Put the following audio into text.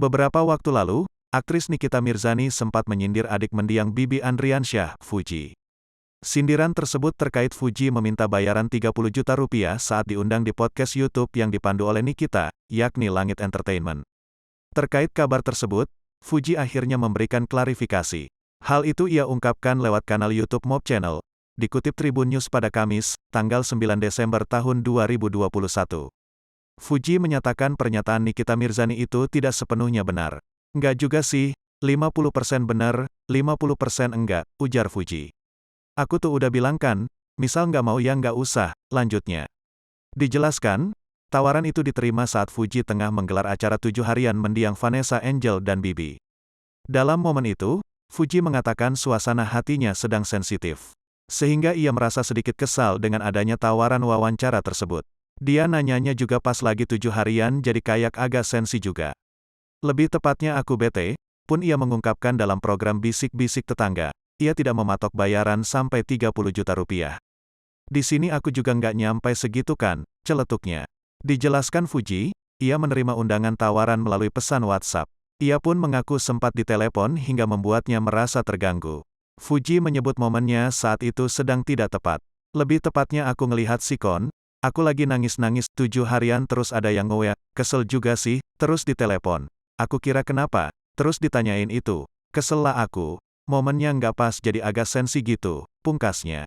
Beberapa waktu lalu, aktris Nikita Mirzani sempat menyindir adik mendiang Bibi Andriansyah, Fuji. Sindiran tersebut terkait Fuji meminta bayaran 30 juta rupiah saat diundang di podcast YouTube yang dipandu oleh Nikita, yakni Langit Entertainment. Terkait kabar tersebut, Fuji akhirnya memberikan klarifikasi. Hal itu ia ungkapkan lewat kanal YouTube Mob Channel, dikutip Tribun News pada Kamis, tanggal 9 Desember tahun 2021. Fuji menyatakan pernyataan Nikita Mirzani itu tidak sepenuhnya benar. Enggak juga sih, 50% benar, 50% enggak, ujar Fuji. Aku tuh udah bilang kan, misal nggak mau ya nggak usah, lanjutnya. Dijelaskan, tawaran itu diterima saat Fuji tengah menggelar acara 7 harian mendiang Vanessa Angel dan Bibi. Dalam momen itu, Fuji mengatakan suasana hatinya sedang sensitif. Sehingga ia merasa sedikit kesal dengan adanya tawaran wawancara tersebut. Dia nanyanya juga pas lagi 7 harian jadi kayak agak sensi juga. Lebih tepatnya aku bete, pun ia mengungkapkan dalam program Bisik-Bisik Tetangga. Ia tidak mematok bayaran sampai 30 juta rupiah. Di sini aku juga nggak nyampai segitu kan, celetuknya. Dijelaskan Fuji, ia menerima undangan tawaran melalui pesan WhatsApp. Ia pun mengaku sempat ditelepon hingga membuatnya merasa terganggu. Fuji menyebut momennya saat itu sedang tidak tepat. Lebih tepatnya aku ngelihat sikon, aku lagi nangis-nangis 7 harian terus ada yang nge-WA, kesel juga sih, terus ditelepon. Aku kira kenapa, terus ditanyain itu, kesel lah aku, momennya nggak pas jadi agak sensi gitu, pungkasnya.